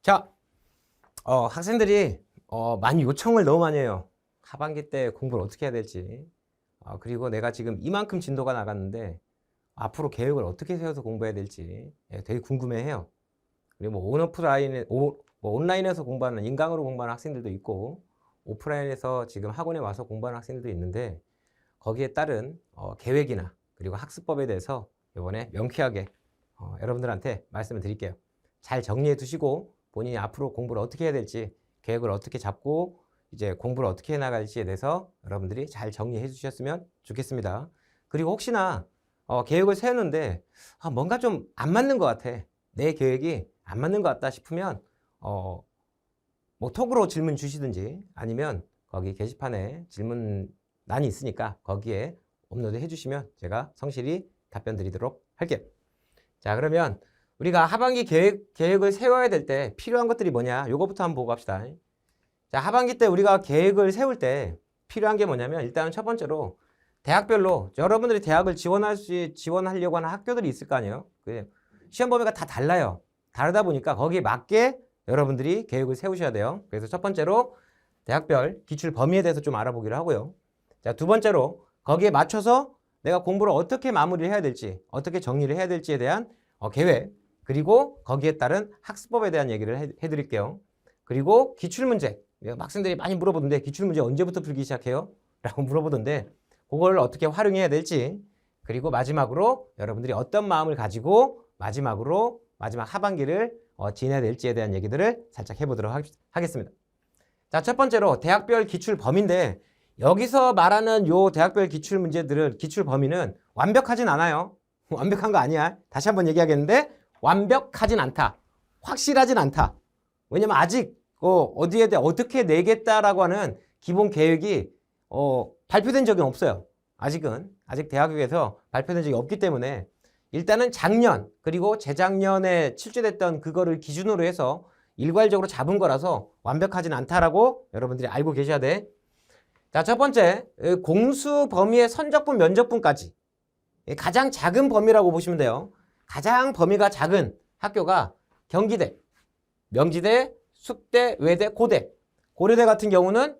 자, 학생들이 많이 요청을 너무 많이 해요. 하반기 때 공부를 어떻게 해야 될지. 그리고 내가 지금 이만큼 진도가 나갔는데 앞으로 계획을 어떻게 세워서 공부해야 될지 되게 궁금해해요. 그리고 온라인에서 공부하는 인강으로 공부하는 학생들도 있고 오프라인에서 지금 학원에 와서 공부하는 학생들도 있는데 거기에 따른 계획이나 그리고 학습법에 대해서 이번에 명쾌하게 여러분들한테 말씀을 드릴게요. 잘 정리해 두시고 본인이 앞으로 공부를 어떻게 해야 될지 계획을 어떻게 잡고 이제 공부를 어떻게 해 나갈지에 대해서 여러분들이 잘 정리해 주셨으면 좋겠습니다. 그리고 혹시나 계획을 세웠는데 뭔가 좀 안 맞는 것 같아. 내 계획이 안 맞는 것 같다 싶으면 뭐 톡으로 질문 주시든지 아니면 거기 게시판에 질문란이 있으니까 거기에 업로드 해주시면 제가 성실히 답변 드리도록 할게요. 자, 그러면 우리가 하반기 계획을 세워야 될 때 필요한 것들이 뭐냐? 요거부터 한번 보고 갑시다. 자, 하반기 때 우리가 계획을 세울 때 필요한 게 뭐냐면 일단은 첫 번째로 대학별로 여러분들이 대학을 지원하려고 하는 학교들이 있을 거 아니에요? 시험 범위가 다 달라요. 다르다 보니까 거기에 맞게 여러분들이 계획을 세우셔야 돼요. 그래서 첫 번째로 대학별 기출 범위에 대해서 좀 알아보기로 하고요. 자, 두 번째로 거기에 맞춰서 내가 공부를 어떻게 마무리를 해야 될지, 어떻게 정리를 해야 될지에 대한 계획, 그리고 거기에 따른 학습법에 대한 얘기를 해드릴게요. 그리고 기출문제, 학생들이 많이 물어보던데 기출문제 언제부터 풀기 시작해요? 라고 물어보던데 그걸 어떻게 활용해야 될지, 그리고 마지막으로 여러분들이 어떤 마음을 가지고 마지막 하반기를 지내야 될지에 대한 얘기들을 살짝 해보도록 하겠습니다. 자, 첫 번째로 대학별 기출 범위인데 여기서 말하는 요 대학별 기출 문제들은 기출 범위는 완벽하진 않아요. 완벽한 거 아니야. 다시 한번 얘기하겠는데 완벽하진 않다. 확실하진 않다. 왜냐면 아직 어디에 대해 어떻게 내겠다라고 하는 기본 계획이 발표된 적이 없어요. 아직 대학에서 발표된 적이 없기 때문에 일단은 작년 그리고 재작년에 출제됐던 그거를 기준으로 해서 일괄적으로 잡은 거라서 완벽하진 않다라고 여러분들이 알고 계셔야 돼. 자, 첫 번째 공수 범위의 선적분 면적분까지 가장 작은 범위라고 보시면 돼요. 가장 범위가 작은 학교가 경기대, 명지대, 숙대, 외대, 고대. 고려대 같은 경우는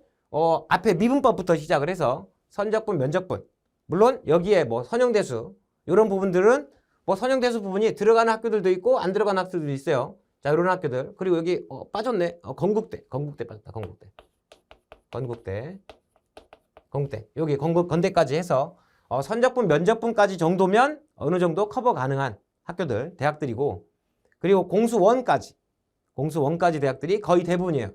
앞에 미분법부터 시작을 해서 선적분, 면적분. 물론 여기에 뭐 선형대수 이런 부분들은 뭐 선형대수 부분이 들어가는 학교들도 있고 안 들어가는 학교들도 있어요. 자, 이런 학교들. 그리고 여기 빠졌네. 건국대 빠졌다. 건국대. 여기 건대까지 해서 선적분, 면적분까지 정도면 어느 정도 커버 가능한 학교들, 대학들이고, 그리고 공수원까지 대학들이 거의 대부분이에요.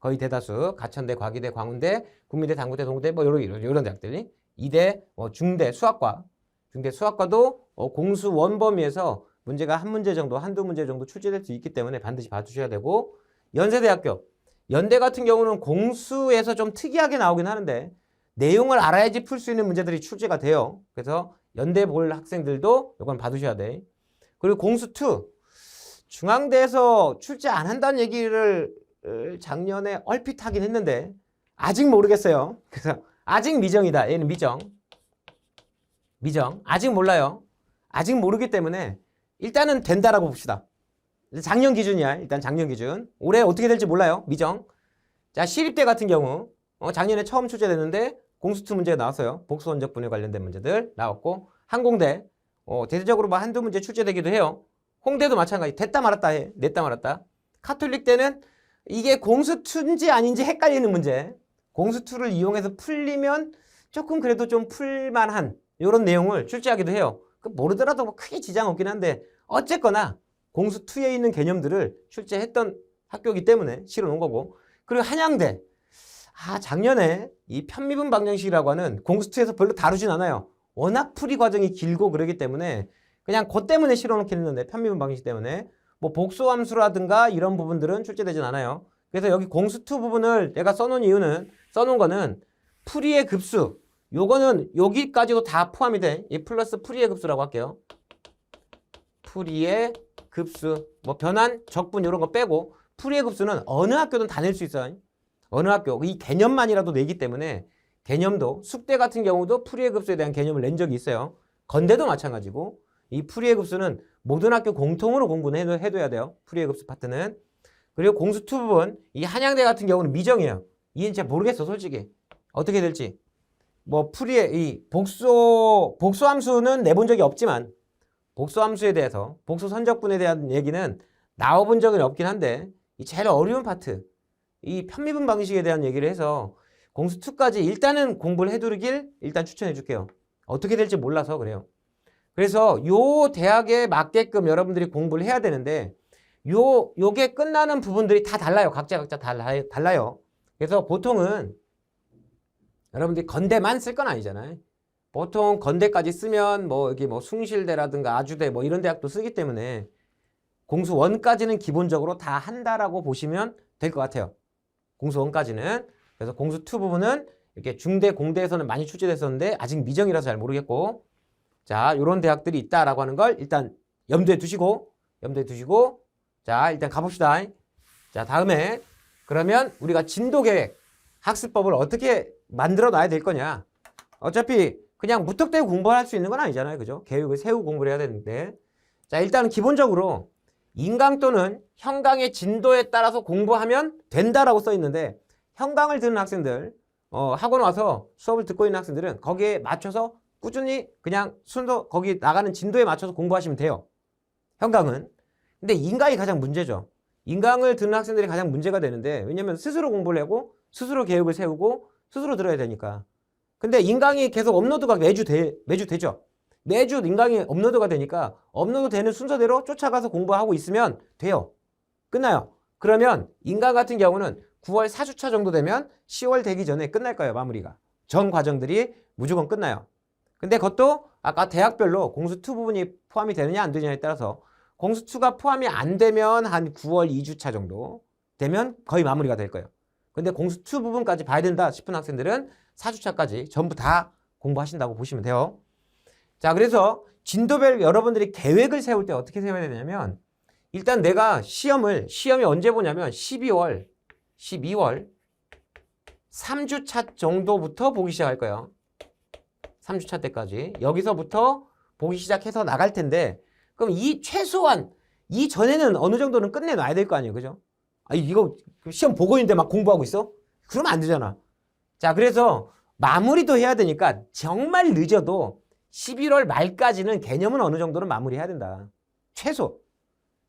거의 대다수. 가천대, 과기대, 광운대, 국민대, 단구대, 동구대 뭐 이런 대학들이. 이대, 중대, 수학과도 공수원 범위에서 문제가 한 문제 정도, 한두 문제 정도 출제될 수 있기 때문에 반드시 봐주셔야 되고, 연세대학교. 연대 같은 경우는 공수에서 좀 특이하게 나오긴 하는데 내용을 알아야지 풀 수 있는 문제들이 출제가 돼요. 그래서 연대 볼 학생들도 이건 봐두셔야 돼. 그리고 공수2. 중앙대에서 출제 안 한다는 얘기를 작년에 얼핏 하긴 했는데 아직 모르겠어요. 그래서 아직 미정이다. 얘는 미정. 아직 몰라요. 아직 모르기 때문에 일단은 된다라고 봅시다. 작년 기준이야. 일단 작년 기준. 올해 어떻게 될지 몰라요. 미정. 자, 시립대 같은 경우 작년에 처음 출제됐는데 공수2 문제가 나왔어요. 복수원적분에 관련된 문제들 나왔고, 항공대 대대적으로 뭐 한두 문제 출제되기도 해요. 홍대도 마찬가지. 됐다 말았다 해. 냈다 말았다. 카톨릭대는 이게 공수2인지 아닌지 헷갈리는 문제. 공수2를 이용해서 풀리면 조금 그래도 좀 풀만한 이런 내용을 출제하기도 해요. 모르더라도 뭐 크게 지장 없긴 한데 어쨌거나 공수2에 있는 개념들을 출제했던 학교이기 때문에 실어놓은 거고. 그리고 한양대. 작년에 이 편미분 방정식이라고 하는 공수2에서 별로 다루진 않아요. 워낙 풀이 과정이 길고 그러기 때문에 그냥 그것 때문에 실어놓긴 했는데 편미분 방정식 때문에 뭐 복수함수라든가 이런 부분들은 출제되진 않아요. 그래서 여기 공수2 부분을 내가 써놓은 거는 풀이의 급수. 요거는 여기까지도 다 포함이 돼. 이 플러스 풀이의 급수라고 할게요. 풀이의 급수. 뭐 변환, 적분 이런 거 빼고 풀이의 급수는 어느 학교든 다 낼 수 있어요. 어느 학교. 이 개념만이라도 내기 때문에 개념도 숙대 같은 경우도 풀이의 급수에 대한 개념을 낸 적이 있어요. 건대도 마찬가지고 이 풀이의 급수는 모든 학교 공통으로 공부는 해둬야 돼요. 풀이의 급수 파트는. 그리고 공수 투 부분, 이 한양대 같은 경우는 미정이에요. 이는 잘 모르겠어, 솔직히. 어떻게 될지. 뭐 풀이의 이 복수함수는 내본 적이 없지만 복수함수에 대해서 복수 선적분에 대한 얘기는 나와본 적은 없긴 한데 이 제일 어려운 파트, 이 편미분 방식에 대한 얘기를 해서 공수 2까지 일단은 공부를 해두길 일단 추천해 줄게요. 어떻게 될지 몰라서 그래요. 그래서 요 대학에 맞게끔 여러분들이 공부를 해야 되는데 요게 끝나는 부분들이 다 달라요. 각자 달라요. 그래서 보통은 여러분들이 건대만 쓸 건 아니잖아요. 보통 건대까지 쓰면 뭐 여기 뭐 숭실대라든가 아주대 뭐 이런 대학도 쓰기 때문에 공수 1까지는 기본적으로 다 한다라고 보시면 될 것 같아요. 공수 1까지는. 그래서 공수 2 부분은 이렇게 중대, 공대에서는 많이 출제됐었는데 아직 미정이라서 잘 모르겠고, 자, 이런 대학들이 있다라고 하는 걸 일단 염두에 두시고, 자, 일단 가봅시다. 자, 다음에 그러면 우리가 진도 계획, 학습법을 어떻게 만들어 놔야 될 거냐. 어차피 그냥 무턱대고 공부할 수 있는 건 아니잖아요. 그죠? 계획을 세우고 공부를 해야 되는데. 자, 일단 기본적으로 인강 또는 형강의 진도에 따라서 공부하면 된다라고 써 있는데, 형강을 듣는 학생들, 학원 와서 수업을 듣고 있는 학생들은 거기에 맞춰서 꾸준히 그냥 순서, 거기 나가는 진도에 맞춰서 공부하시면 돼요. 형강은. 근데 인강이 가장 문제죠. 인강을 듣는 학생들이 가장 문제가 되는데, 왜냐면 스스로 공부를 하고 스스로 계획을 세우고 스스로 들어야 되니까. 근데 인강이 계속 업로드가 매주 되죠. 매주 인강이 업로드가 되니까 업로드 되는 순서대로 쫓아가서 공부하고 있으면 돼요. 끝나요. 그러면 인강 같은 경우는 9월 4주차 정도 되면 10월 되기 전에 끝날 거예요. 마무리가. 전 과정들이 무조건 끝나요. 근데 그것도 아까 대학별로 공수 2 부분이 포함이 되느냐 안 되느냐에 따라서 공수 2가 포함이 안 되면 한 9월 2주차 정도 되면 거의 마무리가 될 거예요. 근데 공수 2 부분까지 봐야 된다 싶은 학생들은 4주차까지 전부 다 공부하신다고 보시면 돼요. 자, 그래서 진도별 여러분들이 계획을 세울 때 어떻게 세워야 되냐면, 일단 내가 시험이 언제 보냐면 12월 3주차 정도부터 보기 시작할 거예요. 3주차 때까지. 여기서부터 보기 시작해서 나갈 텐데, 그럼 최소한 전에는 어느 정도는 끝내놔야 될 거 아니에요. 그죠? 이거 시험 보고 있는데 막 공부하고 있어? 그러면 안 되잖아. 자, 그래서 마무리도 해야 되니까 정말 늦어도 11월 말까지는 개념은 어느 정도는 마무리해야 된다. 최소.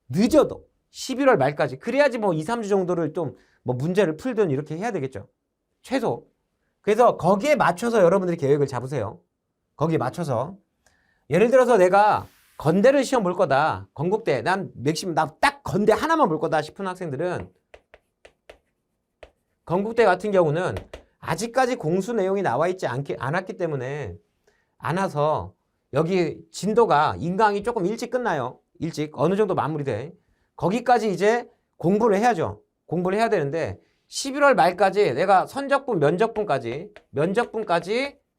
늦어도 11월 말까지. 그래야지 뭐 2, 3주 정도를 좀 뭐 문제를 풀든 이렇게 해야 되겠죠. 최소. 그래서 거기에 맞춰서 여러분들이 계획을 잡으세요. 거기에 맞춰서. 예를 들어서 내가 건대를 시험 볼 거다. 건국대. 나 딱 건대 하나만 볼 거다 싶은 학생들은 건국대 같은 경우는 아직까지 공수 내용이 나와 있지 않았기 때문에 안 와서 여기 진도가 인강이 조금 일찍 끝나요. 일찍 어느 정도 마무리돼. 거기까지 이제 공부를 해야죠. 공부를 해야 되는데 11월 말까지 내가 선적분, 면적분까지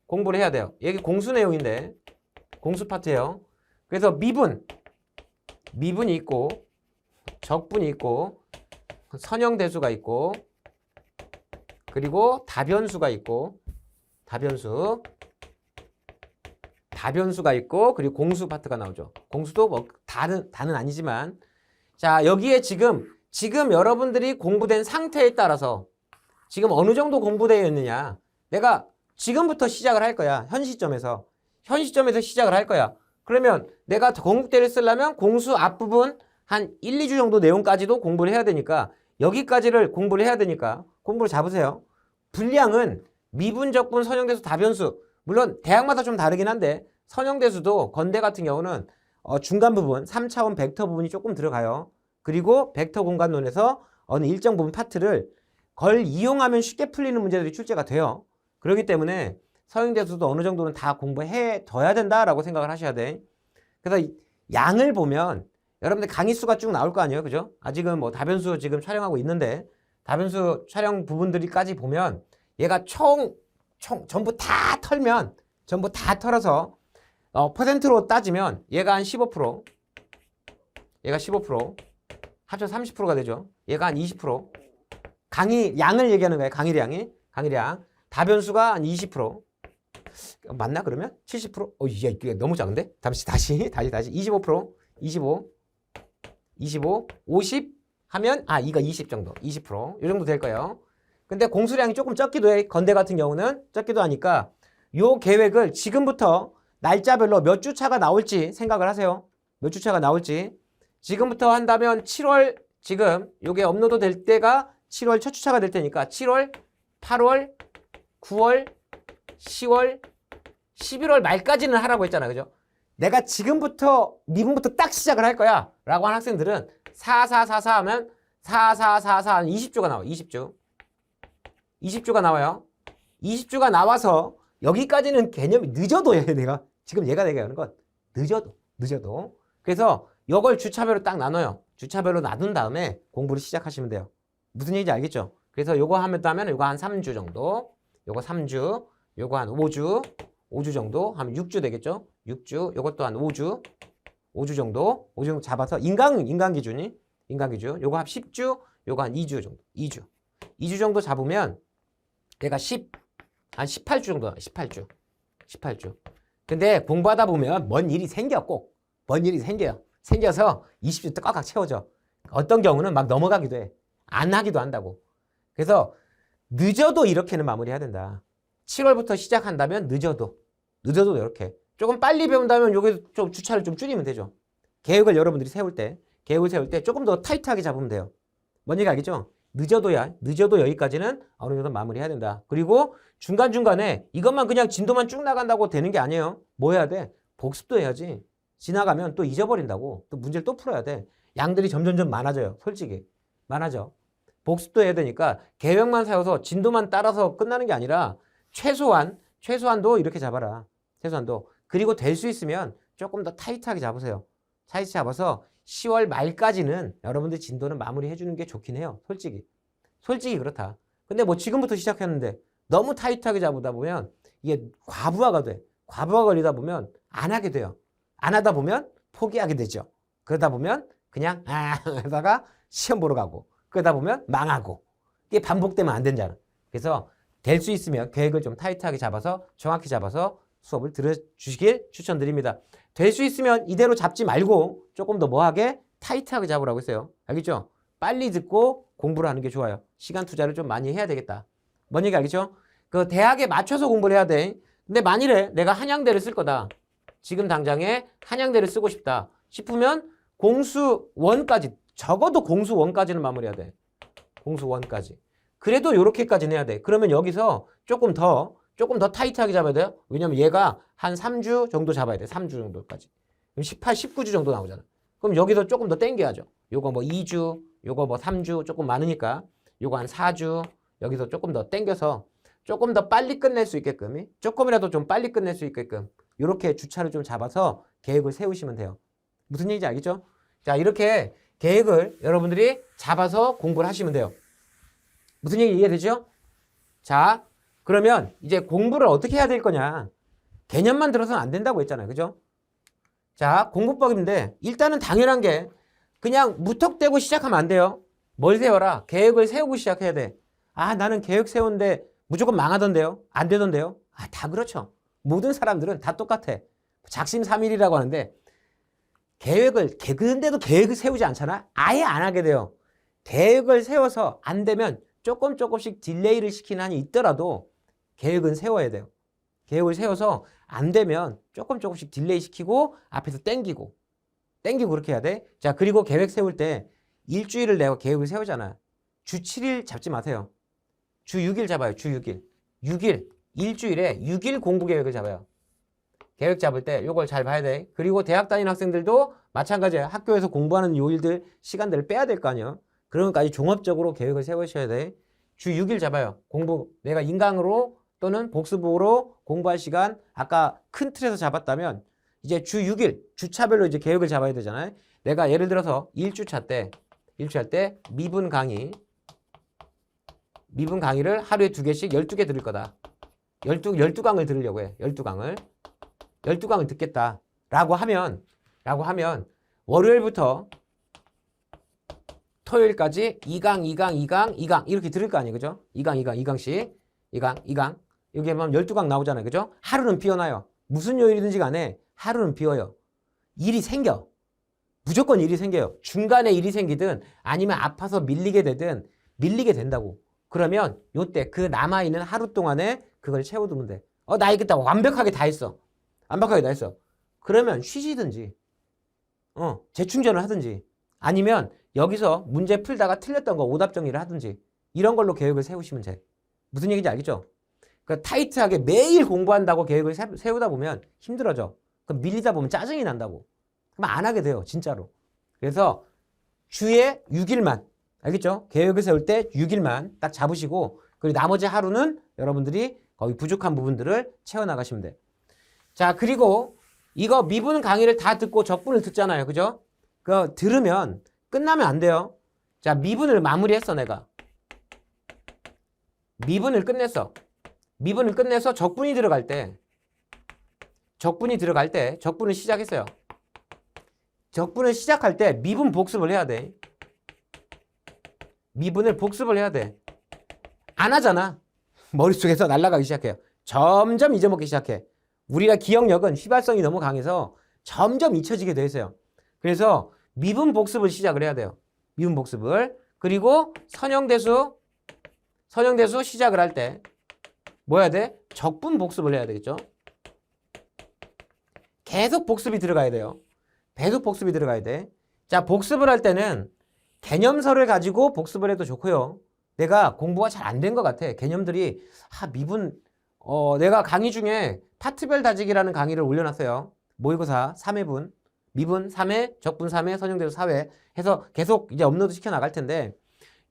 공부를 해야 돼요. 여기 공수 내용인데 공수 파트예요. 그래서 미분이 있고 적분이 있고 선형대수가 있고 그리고 다변수가 있고 다변수가 있고 그리고 공수 파트가 나오죠. 공수도 뭐 다는 아니지만, 자, 여기에 지금 여러분들이 공부된 상태에 따라서 지금 어느 정도 공부되어 있느냐, 내가 지금부터 시작을 할 거야. 현 시점에서 시작을 할 거야. 그러면 내가 건국대를 쓰려면 공수 앞부분 한 1, 2주 정도 내용까지도 공부를 해야 되니까, 여기까지를 공부를 해야 되니까 공부를 잡으세요. 분량은 미분, 적분, 선형대수, 다변수, 물론 대학마다 좀 다르긴 한데 선형대수도 건대 같은 경우는 중간 부분 3차원 벡터 부분이 조금 들어가요. 그리고 벡터 공간론에서 어느 일정 부분 파트를 걸 이용하면 쉽게 풀리는 문제들이 출제가 돼요. 그렇기 때문에 선형대수도 어느 정도는 다 공부해 둬야 된다라고 생각을 하셔야 돼. 그래서 양을 보면 여러분들 강의 수가 쭉 나올 거 아니에요. 그죠? 아직은 뭐 다변수 지금 촬영하고 있는데 다변수 촬영 부분들이까지 보면 얘가 전부 다 털어서 퍼센트로 따지면 얘가 한 15%, 얘가 15%, 합쳐 30%가 되죠. 얘가 한 20%. 강의 양을 얘기하는 거예요. 강의량. 다변수가 한 20%. 맞나 그러면? 70%? 이게 너무 작은데? 다시. 25%, 25, 50, 하면 이거 20 정도, 20%. 이 정도 될 거예요. 근데 공수량이 조금 적기도 해. 건대 같은 경우는 적기도 하니까 요 계획을 지금부터 날짜별로 몇 주 차가 나올지 생각을 하세요. 몇 주 차가 나올지. 지금부터 한다면 7월 지금 요게 업로드 될 때가 7월 첫 주차가 될 테니까 7월, 8월, 9월, 10월, 11월 말까지는 하라고 했잖아. 그죠? 내가 지금부터 미분부터 딱 시작을 할 거야 라고 한 학생들은 4444 하면 4444 하면 20주가 나와요. 20주. 20주가 나와요. 20주가 나와서 여기까지는 개념이 늦어도 해. 내가 지금 내가 하는 건 늦어도. 그래서 이걸 주차별로 딱 나눠요. 주차별로 나눈 다음에 공부를 시작하시면 돼요. 무슨 얘기인지 알겠죠? 그래서 요거 하면 요거 한 3주 정도, 요거 3주, 요거 한 5주 정도 하면 6주 되겠죠? 6주, 요것도 한 5주 정도 잡아서 인간 기준, 요거 한 10주, 요거 한 2주 정도, 2주 정도 잡으면 내가 한 18주 정도, 18주. 근데 공부하다 보면 뭔 일이 생겨, 꼭. 뭔 일이 생겨요. 생겨서 20주 또 꽉꽉 채워져. 어떤 경우는 막 넘어가기도 해. 안 하기도 한다고. 그래서 늦어도 이렇게는 마무리해야 된다. 7월부터 시작한다면 늦어도 이렇게. 조금 빨리 배운다면 여기 좀 주차를 좀 줄이면 되죠. 계획을 여러분들이 세울 때 조금 더 타이트하게 잡으면 돼요. 뭔 얘기 알겠죠? 늦어도 여기까지는 어느 정도 마무리해야 된다. 그리고 중간중간에 이것만 그냥 진도만 쭉 나간다고 되는 게 아니에요. 뭐 해야 돼? 복습도 해야지. 지나가면 또 잊어버린다고. 또 문제를 또 풀어야 돼. 양들이 점점점 많아져요. 솔직히. 많아져. 복습도 해야 되니까 계획만 세워서 진도만 따라서 끝나는 게 아니라 최소한도 이렇게 잡아라. 최소한도. 그리고 될 수 있으면 조금 더 타이트하게 잡으세요. 타이트 잡아서 10월 말까지는 여러분들 진도는 마무리해 주는 게 좋긴 해요. 솔직히 그렇다. 근데 뭐 지금부터 시작했는데 너무 타이트하게 잡다 보면 이게 과부하가 돼. 과부하 걸리다 보면 안 하게 돼요. 안 하다 보면 포기하게 되죠. 그러다 보면 그냥 하다가 시험 보러 가고 그러다 보면 망하고 이게 반복되면 안 된잖아. 그래서 될 수 있으면 계획을 좀 타이트하게 잡아서 정확히 잡아서 수업을 들어주시길 추천드립니다. 될 수 있으면 이대로 잡지 말고 조금 더 뭐하게 타이트하게 잡으라고 했어요. 알겠죠? 빨리 듣고 공부를 하는 게 좋아요. 시간 투자를 좀 많이 해야 되겠다. 뭔 얘기 알겠죠? 그 대학에 맞춰서 공부를 해야 돼. 근데 만일에 내가 한양대를 쓸 거다. 지금 당장에 한양대를 쓰고 싶다 싶으면 공수원까지 적어도 공수원까지는 마무리해야 돼. 공수원까지. 그래도 요렇게까지는 해야 돼. 그러면 여기서 조금 더 타이트하게 잡아야 돼요. 왜냐면 얘가 한 3주 정도 잡아야 돼. 3주 정도까지. 그럼 18, 19주 정도 나오잖아. 그럼 여기서 조금 더 땡겨야죠. 요거 뭐 2주, 요거 뭐 3주 조금 많으니까 요거 한 4주 여기서 조금 더 땡겨서 조금 더 빨리 끝낼 수 있게끔 조금이라도 좀 빨리 끝낼 수 있게끔 이렇게 주차를 좀 잡아서 계획을 세우시면 돼요. 무슨 얘기인지 알겠죠? 자, 이렇게 계획을 여러분들이 잡아서 공부를 하시면 돼요. 무슨 얘기 이해되죠? 자, 그러면 이제 공부를 어떻게 해야 될 거냐? 개념만 들어서는 안 된다고 했잖아요. 그죠? 자, 공부법인데 일단은 당연한 게 그냥 무턱대고 시작하면 안 돼요. 뭘 세워라? 계획을 세우고 시작해야 돼. 나는 계획 세우는데 무조건 망하던데요? 안 되던데요? 다 그렇죠. 모든 사람들은 다 똑같아. 작심삼일이라고 하는데 근데도 계획을 세우지 않잖아? 아예 안 하게 돼요. 계획을 세워서 안 되면 조금씩 딜레이를 시키는 한이 있더라도 계획은 세워야 돼요. 계획을 세워서 안 되면 조금씩 딜레이 시키고 앞에서 땡기고 그렇게 해야 돼. 자, 그리고 계획 세울 때 일주일을 내가 계획을 세우잖아. 주 7일 잡지 마세요. 주 6일 잡아요. 주 6일. 일주일에 6일 공부 계획을 잡아요. 계획 잡을 때 이걸 잘 봐야 돼. 그리고 대학 다니는 학생들도 마찬가지야. 학교에서 공부하는 요일들, 시간들을 빼야 될 거 아니야. 그러니까 종합적으로 계획을 세우셔야 돼. 주 6일 잡아요. 공부. 내가 인강으로 또는 복습으로 공부할 시간 아까 큰 틀에서 잡았다면 이제 주 6일 주차별로 이제 계획을 잡아야 되잖아요. 내가 예를 들어서 1주차 때 미분 강의를 하루에 2개씩 12개 들을 거다. 12강을 들으려고 해. 12강을 듣겠다. 라고 하면 월요일부터 토요일까지 2강 이렇게 들을 거 아니에요. 그죠? 2강씩. 2강. 여기 보면 12강 나오잖아요. 그죠? 하루는 비워놔요. 무슨 요일이든지 간에 하루는 비워요. 일이 생겨. 무조건 일이 생겨요. 중간에 일이 생기든 아니면 아파서 밀리게 되든 밀리게 된다고. 그러면 요때 그 남아있는 하루 동안에 그걸 채워두면 돼. 나 이겼다. 완벽하게 다 했어. 완벽하게 다 했어. 그러면 쉬시든지 재충전을 하든지 아니면 여기서 문제 풀다가 틀렸던 거 오답 정리를 하든지 이런 걸로 계획을 세우시면 돼. 무슨 얘기인지 알겠죠? 그러니까 타이트하게 매일 공부한다고 계획을 세우다 보면 힘들어져. 그럼 밀리다 보면 짜증이 난다고. 그럼 안 하게 돼요. 진짜로. 그래서 주에 6일만 알겠죠? 계획을 세울 때 6일만 딱 잡으시고 그리고 나머지 하루는 여러분들이 거의 부족한 부분들을 채워나가시면 돼. 자, 그리고 이거 미분 강의를 다 듣고 적분을 듣잖아요. 그죠? 그거 들으면 끝나면 안 돼요. 자, 미분을 마무리했어, 내가. 미분을 끝냈어. 미분을 끝내서 적분이 들어갈 때 적분을 시작했어요. 적분을 시작할 때 미분 복습을 해야 돼. 미분을 복습을 해야 돼. 안 하잖아. 머릿속에서 날아가기 시작해요. 점점 잊어먹기 시작해. 우리가 기억력은 휘발성이 너무 강해서 점점 잊혀지게 돼 있어요. 그래서 미분 복습을 시작을 해야 돼요. 미분 복습을. 그리고 선형대수 시작을 할 때 뭐 해야 돼? 적분 복습을 해야 되겠죠? 계속 복습이 들어가야 돼요. 계속 복습이 들어가야 돼. 자, 복습을 할 때는 개념서를 가지고 복습을 해도 좋고요. 내가 공부가 잘 안 된 것 같아. 개념들이 미분 내가 강의 중에 파트별 다지기라는 강의를 올려놨어요. 모의고사 3회분, 미분 3회, 적분 3회, 선형대수 4회 해서 계속 이제 업로드 시켜 나갈 텐데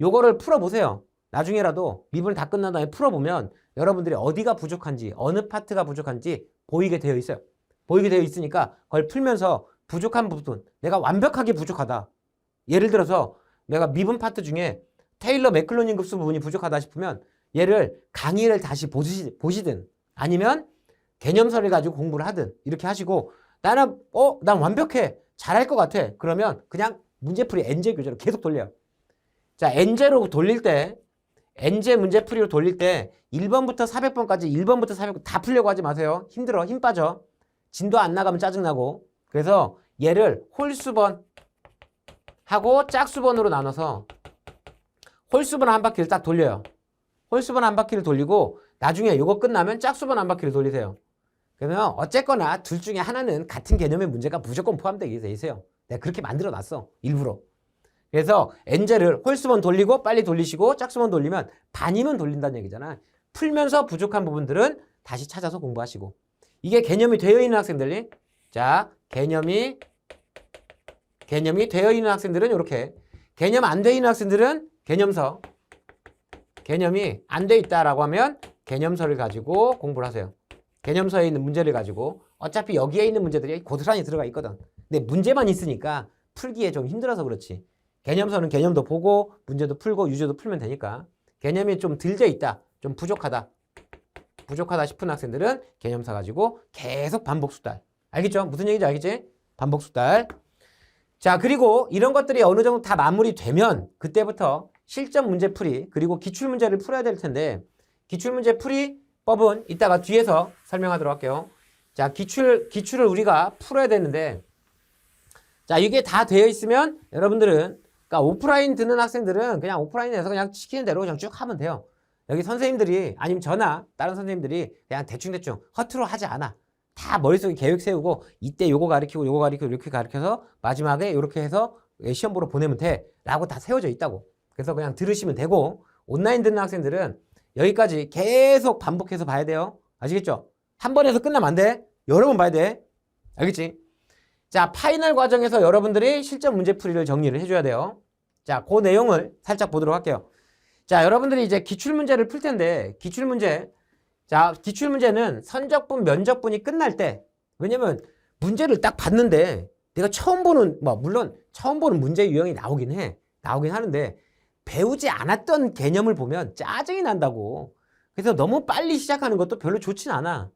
요거를 풀어보세요. 나중에라도 미분을 다 끝난 다음에 풀어보면 여러분들이 어디가 부족한지 어느 파트가 부족한지 보이게 되어 있어요. 보이게 되어 있으니까 그걸 풀면서 부족한 부분, 내가 완벽하게 부족하다. 예를 들어서 내가 미분 파트 중에 테일러 맥클로닌 급수 부분이 부족하다 싶으면 얘를 강의를 다시 보시든 아니면 개념서를 가지고 공부를 하든 이렇게 하시고 나는 난 완벽해. 잘할 것 같아. 그러면 그냥 문제풀이 엔제 교재로 계속 돌려요. 자, 엔제로 돌릴 때 엔제 문제풀이로 돌릴 때 1번부터 400번까지 1번부터 400번 다 풀려고 하지 마세요. 힘들어. 힘 빠져. 진도 안 나가면 짜증나고. 그래서 얘를 홀수번 하고 짝수번으로 나눠서 홀수번 한 바퀴를 딱 돌려요. 홀수번 한 바퀴를 돌리고 나중에 이거 끝나면 짝수번 한 바퀴를 돌리세요. 그러면 어쨌거나 둘 중에 하나는 같은 개념의 문제가 무조건 포함되게 돼 있어요. 내가 그렇게 만들어 놨어. 일부러. 그래서 엔제를 홀수번 돌리고 빨리 돌리시고 짝수번 돌리면 반이면 돌린다는 얘기잖아. 풀면서 부족한 부분들은 다시 찾아서 공부하시고. 이게 개념이 되어 있는 학생들이 자, 개념이 되어 있는 학생들은 이렇게 개념 안 되어 있는 학생들은 개념서 개념이 안 돼 있다라고 하면 개념서를 가지고 공부를 하세요. 개념서에 있는 문제를 가지고 어차피 여기에 있는 문제들이 고스란히 들어가 있거든. 근데 문제만 있으니까 풀기에 좀 힘들어서 그렇지. 개념서는 개념도 보고 문제도 풀고 유제도 풀면 되니까 개념이 좀 덜 돼 있다. 좀 부족하다 싶은 학생들은 개념서 가지고 계속 반복 숙달. 알겠죠? 무슨 얘기인지 알겠지? 반복 숙달. 자, 그리고 이런 것들이 어느 정도 다 마무리되면 그때부터 실전 문제 풀이 그리고 기출 문제를 풀어야 될 텐데 기출 문제 풀이법은 이따가 뒤에서 설명하도록 할게요. 자, 기출을 우리가 풀어야 되는데 자, 이게 다 되어 있으면 여러분들은 그러니까 오프라인 듣는 학생들은 그냥 오프라인에서 그냥 시키는 대로 그냥 쭉 하면 돼요. 여기 선생님들이 아니면 저나 다른 선생님들이 그냥 대충 허투루 하지 않아. 다 머릿속에 계획 세우고 이때 요거 가르치고 요거 가르치고 이렇게 가르쳐서 마지막에 이렇게 해서 시험 보러 보내면 돼 라고 다 세워져 있다고. 그래서 그냥 들으시면 되고 온라인 듣는 학생들은 여기까지 계속 반복해서 봐야 돼요. 아시겠죠? 한 번에서 끝나면 안 돼. 여러 번 봐야 돼. 알겠지? 자, 파이널 과정에서 여러분들이 실전 문제풀이를 정리를 해줘야 돼요. 자, 그 내용을 살짝 보도록 할게요. 자, 여러분들이 이제 기출문제를 풀 텐데 기출문제는 선적분, 면적분이 끝날 때 왜냐면 문제를 딱 봤는데 내가 처음 보는 물론 처음 보는 문제 유형이 나오긴 하는데 배우지 않았던 개념을 보면 짜증이 난다고. 그래서 너무 빨리 시작하는 것도 별로 좋진 않아요.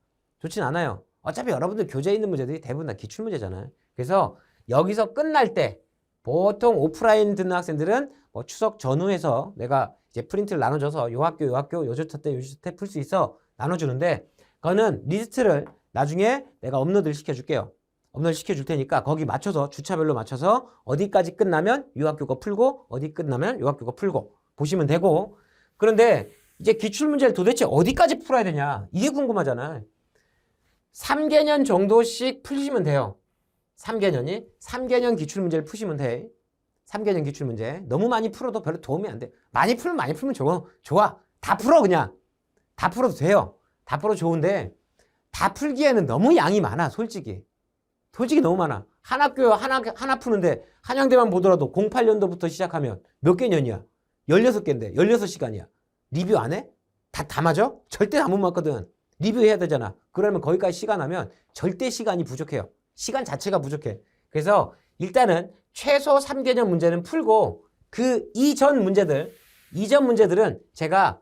어차피 여러분들 교재에 있는 문제들이 대부분 다 기출문제잖아요. 그래서 여기서 끝날 때 보통 오프라인 듣는 학생들은 추석 전후해서 내가 이제 프린트를 나눠줘서 요 학교 요 주차 때 풀 수 있어 나눠주는데 그거는 리스트를 나중에 내가 업로드를 시켜줄게요. 업로드 시켜줄 테니까 거기 맞춰서 주차별로 맞춰서 어디까지 끝나면 유학교 거 풀고 어디 끝나면 유학교 거 풀고 보시면 되고 그런데 이제 기출문제를 도대체 어디까지 풀어야 되냐 이게 궁금하잖아요. 3개년 정도씩 풀시면 돼요. 3개년 기출문제를 푸시면 돼. 3개년 기출문제 너무 많이 풀어도 별로 도움이 안 돼. 많이 풀면 좋아. 다 풀어 그냥. 다 풀어도 돼요. 다 풀어 좋은데 다 풀기에는 너무 양이 많아 솔직히 너무 많아. 한 학교 하나 푸는데 한양대만 보더라도 08년도부터 시작하면 몇 개년이야? 16개인데 16시간이야. 리뷰 안 해? 다 맞아? 절대 안 못 맞거든. 리뷰해야 되잖아. 그러면 거기까지 시간 하면 절대 시간이 부족해요. 시간 자체가 부족해. 그래서 일단은 최소 3개년 문제는 풀고 그 이전 문제들은 제가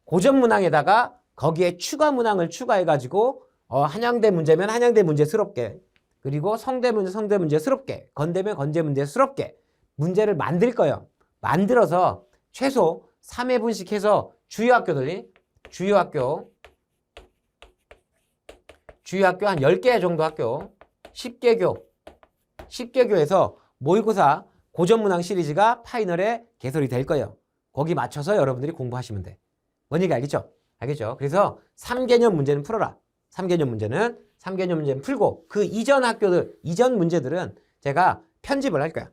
고전 문항에다가 거기에 추가 문항을 추가해가지고 한양대 문제면 한양대 문제스럽게 그리고 성대문제 성대문제스럽게 건대면 건대 문제스럽게 문제를 만들 거예요. 만들어서 최소 3회분씩 해서 주요 학교들이 주요 학교 한 10개 정도 학교 10개교에서 모의고사 고전문항 시리즈가 파이널에 개설이 될 거예요. 거기 맞춰서 여러분들이 공부하시면 돼. 뭔 얘기 알겠죠? 그래서 3개년 문제는 풀어라. 3개년 문제는 풀고 그 이전 학교들, 이전 문제들은 제가 편집을 할 거야.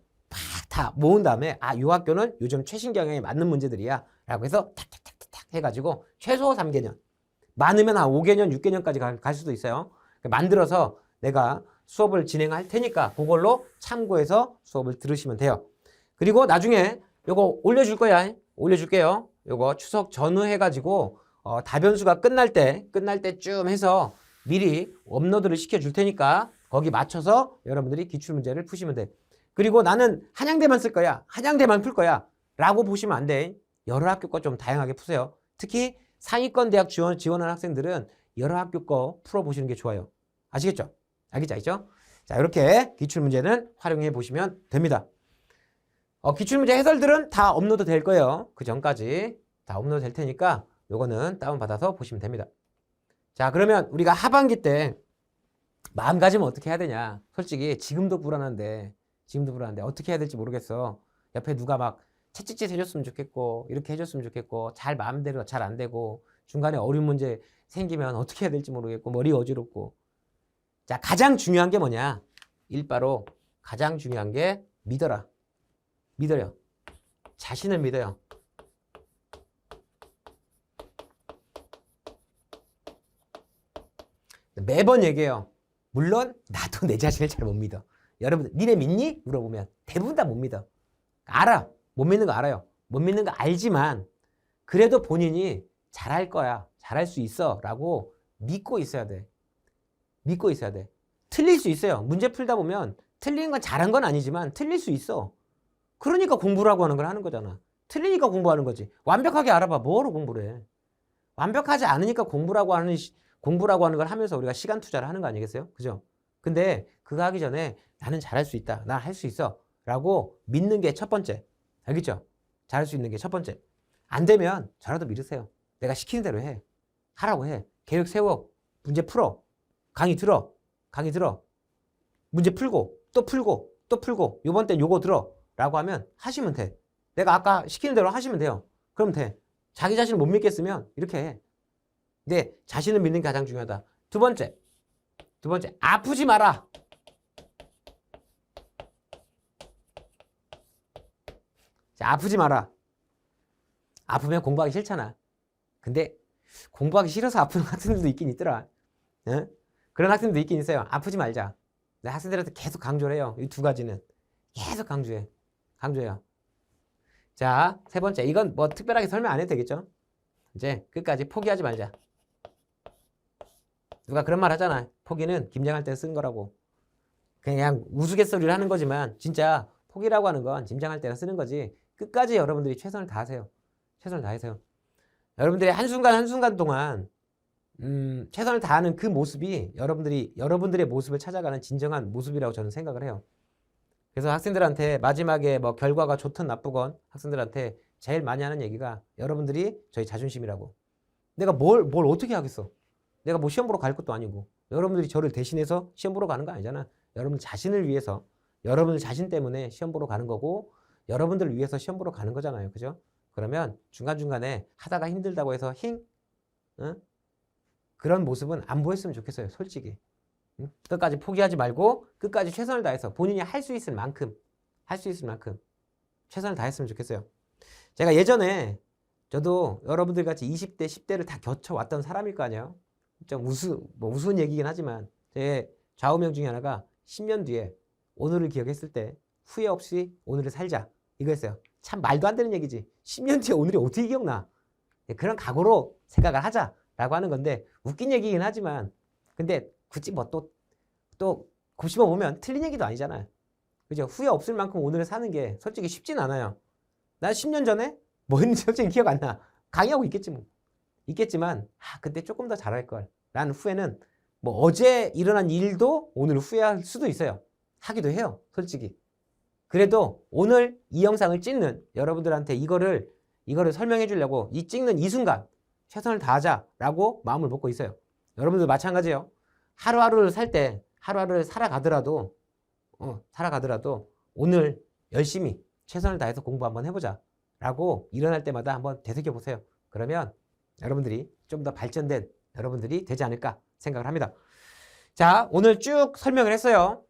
다 모은 다음에 요 학교는 요즘 최신 경향에 맞는 문제들이야 라고 해서 탁탁탁탁 해가지고 최소 3개년 많으면 한 5개년, 6개년까지 갈 수도 있어요. 만들어서 내가 수업을 진행할 테니까 그걸로 참고해서 수업을 들으시면 돼요. 그리고 나중에 요거 올려줄 거야. 올려줄게요. 요거 추석 전후 해가지고 답변수가 끝날 때쯤 해서 미리 업로드를 시켜줄 테니까 거기 맞춰서 여러분들이 기출문제를 푸시면 돼. 그리고 나는 한양대만 쓸 거야. 한양대만 풀 거야. 라고 보시면 안 돼. 여러 학교 거 좀 다양하게 푸세요. 특히 상위권 대학 지원한 학생들은 여러 학교 거 풀어보시는 게 좋아요. 아시겠죠? 알겠죠? 자, 이렇게 기출문제는 활용해 보시면 됩니다. 기출문제 해설들은 다 업로드 될 거예요. 그 전까지 다 업로드 될 테니까 요거는 다운받아서 보시면 됩니다. 자, 그러면 우리가 하반기 때 마음가짐은 어떻게 해야 되냐? 솔직히 지금도 불안한데 어떻게 해야 될지 모르겠어. 옆에 누가 막 채찍질 해줬으면 좋겠고 이렇게 해줬으면 좋겠고 잘 마음대로 잘 안 되고 중간에 어려운 문제 생기면 어떻게 해야 될지 모르겠고 머리 어지럽고 자 가장 중요한 게 뭐냐? 일바로 가장 중요한 게 믿어요. 자신을 믿어요. 매번 얘기해요. 물론 나도 내 자신을 잘 못 믿어. 여러분들 니네 믿니? 물어보면 대부분 다 못 믿어. 알아. 못 믿는 거 알아요. 못 믿는 거 알지만 그래도 본인이 잘할 거야. 잘할 수 있어. 라고 믿고 있어야 돼. 틀릴 수 있어요. 문제 풀다 보면 틀린 건 잘한 건 아니지만 틀릴 수 있어. 그러니까 공부라고 하는 걸 하는 거잖아. 틀리니까 공부하는 거지. 완벽하게 알아봐. 뭐로 공부를 해. 완벽하지 않으니까 공부라고 하는 걸 하면서 우리가 시간 투자를 하는 거 아니겠어요? 그죠? 근데 그거 하기 전에 나는 잘할 수 있다. 나 할 수 있어. 라고 믿는 게 첫 번째. 알겠죠? 잘할 수 있는 게 첫 번째. 안 되면 저라도 믿으세요. 내가 시키는 대로 해. 하라고 해. 계획 세워. 문제 풀어. 강의 들어. 문제 풀고 또 풀고 요번 땐 요거 들어. 라고 하면 하시면 돼. 내가 아까 시키는 대로 하시면 돼요. 그럼 돼. 자기 자신을 못 믿겠으면 이렇게 해. 근데 자신을 믿는 게 가장 중요하다. 두 번째, 아프지 마라. 자, 아프지 마라. 아프면 공부하기 싫잖아. 근데 공부하기 싫어서 아픈 학생들도 있긴 있더라. 응? 그런 학생들도 있긴 있어요. 아프지 말자. 근데 학생들한테 계속 강조를 해요. 이 두 가지는. 계속 강조해요. 자, 세 번째. 이건 뭐 특별하게 설명 안 해도 되겠죠? 이제 끝까지 포기하지 말자. 누가 그런 말 하잖아. 포기는 김장할 때 쓴 거라고. 그냥 우스갯소리를 하는 거지만 진짜 포기라고 하는 건 김장할 때나 쓰는 거지. 끝까지 여러분들이 최선을 다하세요. 여러분들이 한순간 동안 최선을 다하는 그 모습이 여러분들의 모습을 찾아가는 진정한 모습이라고 저는 생각을 해요. 그래서 학생들한테 마지막에 뭐 결과가 좋든 나쁘건 학생들한테 제일 많이 하는 얘기가 여러분들이 저희 자존심이라고. 내가 뭘 어떻게 하겠어. 내가 뭐 시험 보러 갈 것도 아니고 여러분들이 저를 대신해서 시험 보러 가는 거 아니잖아. 여러분 자신을 위해서, 여러분 자신 때문에 시험 보러 가는 거고 여러분들을 위해서 시험 보러 가는 거잖아요. 그죠? 그러면 중간중간에 하다가 힘들다고 해서 응? 그런 모습은 안 보였으면 좋겠어요. 솔직히. 응? 끝까지 포기하지 말고 끝까지 최선을 다해서 본인이 할 수 있을 만큼 최선을 다했으면 좋겠어요. 제가 예전에 저도 여러분들 같이 20대, 10대를 다 거쳐왔던 사람일 거 아니에요. 좀 우스운 얘기긴 하지만 제 좌우명 중에 하나가 10년 뒤에 오늘을 기억했을 때 후회 없이 오늘을 살자 이거였어요. 참 말도 안 되는 얘기지. 10년 뒤에 오늘이 어떻게 기억나? 그런 각오로 생각을 하자라고 하는 건데 웃긴 얘기긴 하지만 근데 굳이 뭐 또 곱씹어 보면 틀린 얘기도 아니잖아요. 그죠? 후회 없을 만큼 오늘을 사는 게 솔직히 쉽진 않아요. 난 10년 전에 뭐 했는지 솔직히 기억 안 나. 강의하고 있겠지 뭐. 있겠지만 그때 조금 더 잘할 걸 라는 후회는 뭐 어제 일어난 일도 오늘 후회할 수도 있어요. 하기도 해요. 솔직히. 그래도 오늘 이 영상을 찍는 여러분들한테 이거를 설명해 주려고 이 찍는 이 순간 최선을 다하자라고 마음을 먹고 있어요. 여러분들 마찬가지예요. 하루하루를 살 때 하루하루를 살아가더라도 오늘 열심히 최선을 다해서 공부 한번 해보자 라고 일어날 때마다 한번 되새겨 보세요. 그러면 여러분들이 좀 더 발전된 여러분들이 되지 않을까 생각을 합니다. 자, 오늘 쭉 설명을 했어요.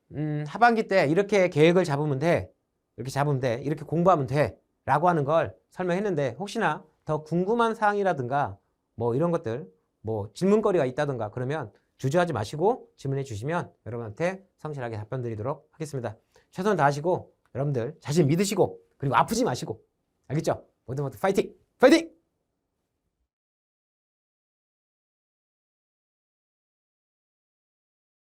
하반기 때 이렇게 계획을 잡으면 돼. 이렇게 공부하면 돼. 라고 하는 걸 설명했는데 혹시나 더 궁금한 사항이라든가 뭐 이런 것들 뭐 질문거리가 있다든가 그러면 주저하지 마시고 질문해 주시면 여러분한테 성실하게 답변 드리도록 하겠습니다. 최선을 다하시고 여러분들 자신 믿으시고 그리고 아프지 마시고 알겠죠? 모두 파이팅! 파이팅!